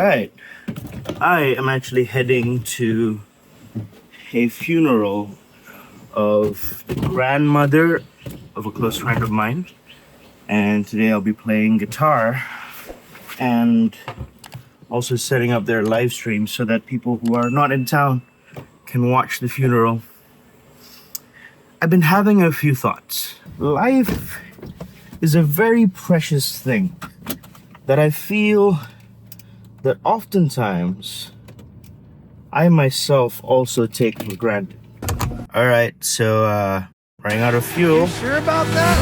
right. I am actually heading to a funeral of the grandmother of a close friend of mine. And today I'll be playing guitar and also setting up their live stream so that people who are not in town can watch the funeral. I've been having a few thoughts. Life is a very precious thing that I feel that oftentimes I myself also take for granted. All right, so running out of fuel. You sure about that?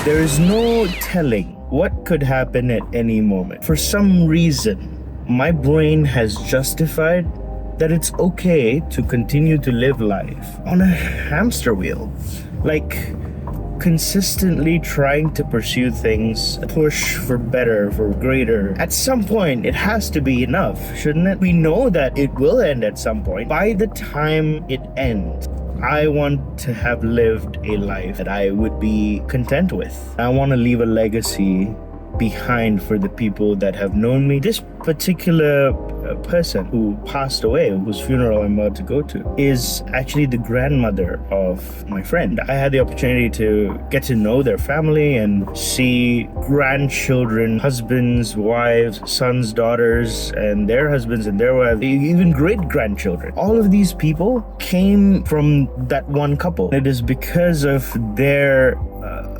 There is no telling what could happen at any moment. For some reason, my brain has justified that it's okay to continue to live life on a hamster wheel. Like, consistently trying to pursue things, push for better, for greater. At some point, it has to be enough, shouldn't it? We know that it will end at some point. By the time it ends, I want to have lived a life that I would be content with. I want to leave a legacy behind for the people that have known me. This particular person who passed away, whose funeral I'm about to go to, is actually the grandmother of my friend. I had the opportunity to get to know their family and see grandchildren, husbands, wives, sons, daughters, and their husbands and their wives, even great-grandchildren. All of these people came from that one couple. It is because of their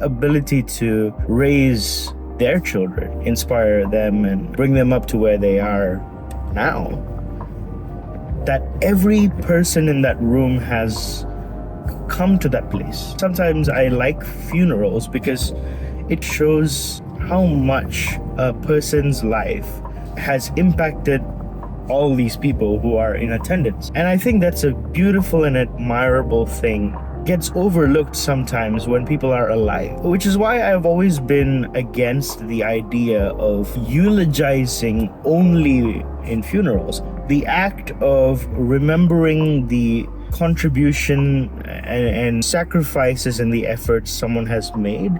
ability to raise their children, inspire them, and bring them up to where they are now, that every person in that room has come to that place. Sometimes I like funerals because it shows how much a person's life has impacted all these people who are in attendance. And I think that's a beautiful and admirable thing. Gets overlooked sometimes when people are alive, which is why I've always been against the idea of eulogizing only in funerals. The act of remembering the contribution and sacrifices and the efforts someone has made,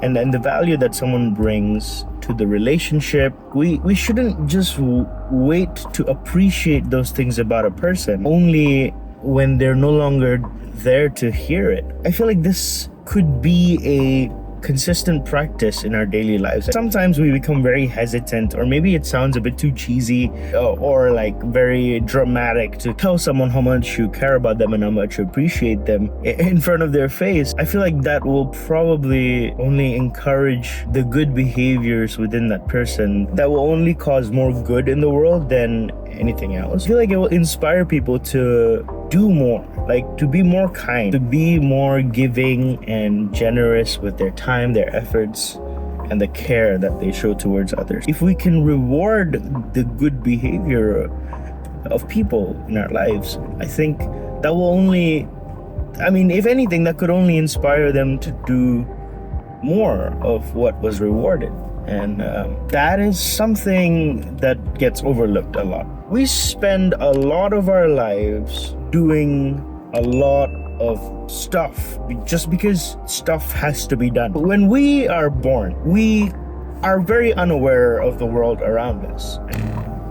and then the value that someone brings to the relationship. We shouldn't just wait to appreciate those things about a person only when they're no longer there to hear it. I feel like this could be a consistent practice in our daily lives. Sometimes we become very hesitant, or maybe it sounds a bit too cheesy or like very dramatic to tell someone how much you care about them and how much you appreciate them in front of their face. I feel like that will probably only encourage the good behaviors within that person. That will only cause more good in the world than anything else. I feel like it will inspire people to do more, like to be more kind, to be more giving and generous with their time, their efforts, and the care that they show towards others. If we can reward the good behavior of people in our lives, I think that will only, if anything, that could only inspire them to do more of what was rewarded. And that is something that gets overlooked a lot. We spend a lot of our lives doing a lot of stuff just because stuff has to be done. But when we are born, we are very unaware of the world around us.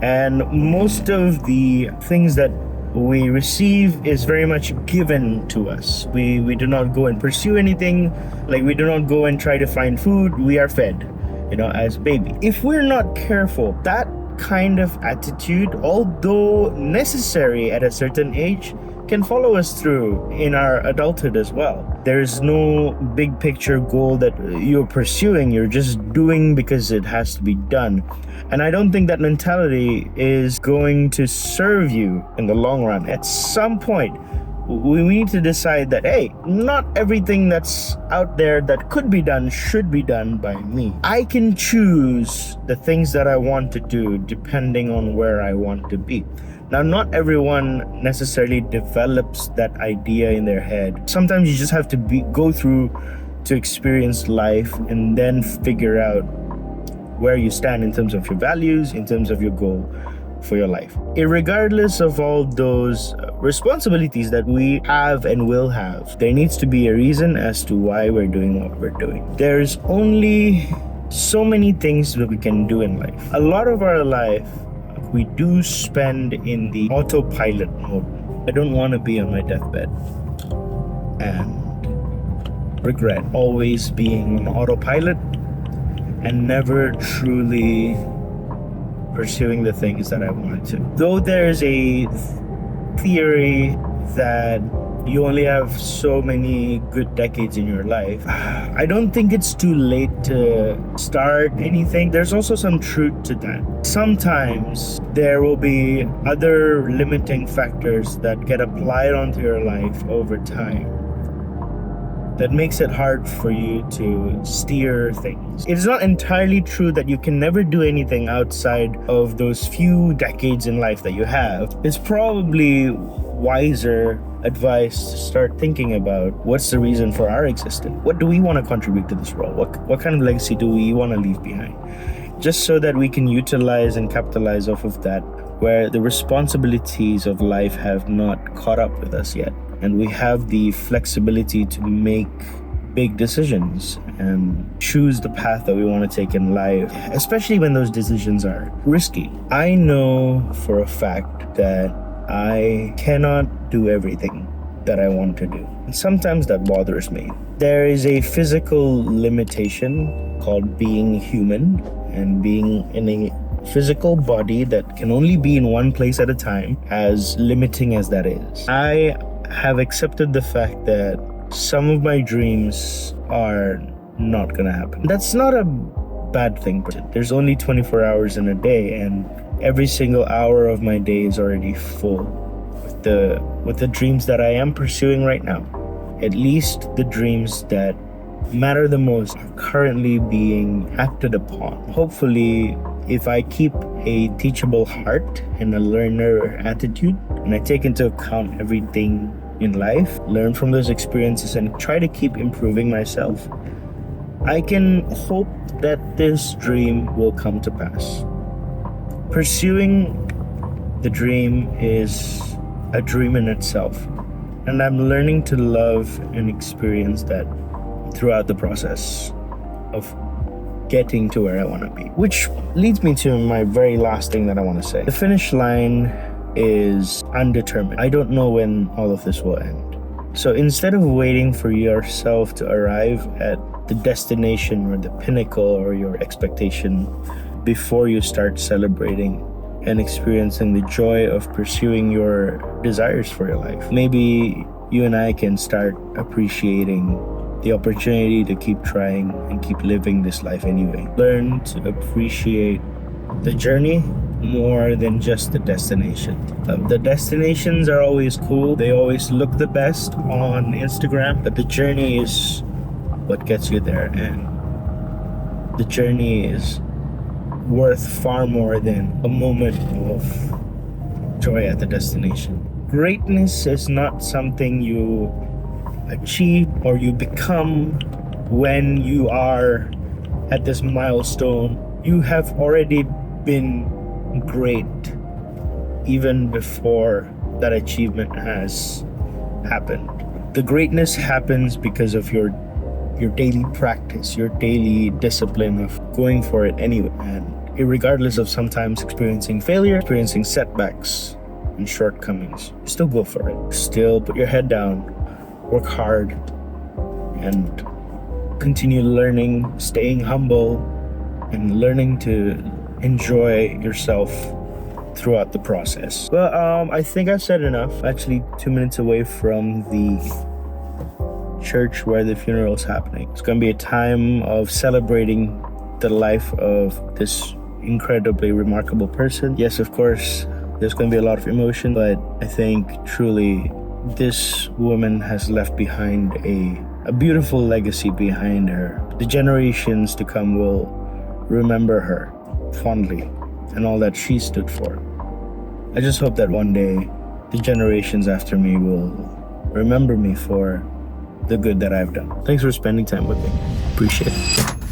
And most of the things that we receive is very much given to us. We do not go and pursue anything. Like, we do not go and try to find food. We are fed, as baby. If we're not careful, that kind of attitude, although necessary at a certain age, can follow us through in our adulthood as well. There's no big picture goal that you're pursuing. You're just doing because it has to be done. And I don't think that mentality is going to serve you in the long run. At some point, we need to decide that, hey, not everything that's out there that could be done should be done by me. I can choose the things that I want to do depending on where I want to be. Now, not everyone necessarily develops that idea in their head. Sometimes you just have to go through to experience life and then figure out where you stand in terms of your values, in terms of your goal for your life. Irregardless of all those responsibilities that we have and will have, there needs to be a reason as to why we're doing what we're doing. There's only so many things that we can do in life. A lot of our life we do spend in the autopilot mode. I don't want to be on my deathbed and regret always being on autopilot and never truly pursuing the things that I wanted to. Though there's a theory that you only have so many good decades in your life, I don't think it's too late to start anything. There's also some truth to that. Sometimes there will be other limiting factors that get applied onto your life over time that makes it hard for you to steer things. It's not entirely true that you can never do anything outside of those few decades in life that you have. It's probably wiser advice to start thinking about what's the reason for our existence. What do we want to contribute to this world? What kind of legacy do we want to leave behind? Just so that we can utilize and capitalize off of that, where the responsibilities of life have not caught up with us yet. And we have the flexibility to make big decisions and choose the path that we want to take in life, especially when those decisions are risky. I know for a fact that I cannot do everything that I want to do. And sometimes that bothers me. There is a physical limitation called being human and being in a physical body that can only be in one place at a time, as limiting as that is. I have accepted the fact that some of my dreams are not gonna happen. That's not a bad thing. There's only 24 hours in a day, and every single hour of my day is already full with the dreams that I am pursuing right now. At least the dreams that matter the most are currently being acted upon. Hopefully, if I keep a teachable heart and a learner attitude, and I take into account everything in life, learn from those experiences, and try to keep improving myself, I can hope that this dream will come to pass. Pursuing the dream is a dream in itself, and I'm learning to love and experience that throughout the process of getting to where I want to be. Which leads me to my very last thing that I want to say. The finish line is undetermined. I don't know when all of this will end. So instead of waiting for yourself to arrive at the destination or the pinnacle or your expectation before you start celebrating and experiencing the joy of pursuing your desires for your life, maybe you and I can start appreciating the opportunity to keep trying and keep living this life anyway. Learn to appreciate the journey more than just the destination. The destinations are always cool. They always look the best on Instagram, but the journey is what gets you there, and the journey is worth far more than a moment of joy at the destination. Greatness is not something you achieve or you become when you are at this milestone. You have already been great even before that achievement has happened. The greatness happens because of your daily practice, your daily discipline of going for it anyway, and regardless of sometimes experiencing failure, experiencing setbacks and shortcomings, still go for it. Still put your head down, work hard, and continue learning, staying humble, and learning to enjoy yourself throughout the process. Well, I think I've said enough. Actually, 2 minutes away from the church where the funeral is happening. It's going to be a time of celebrating the life of this incredibly remarkable person. Yes, of course, there's going to be a lot of emotion, but I think truly this woman has left behind a beautiful legacy behind her. The generations to come will remember her fondly and all that she stood for. I just hope that one day the generations after me will remember me for the good that I've done. Thanks for spending time with me. Appreciate it.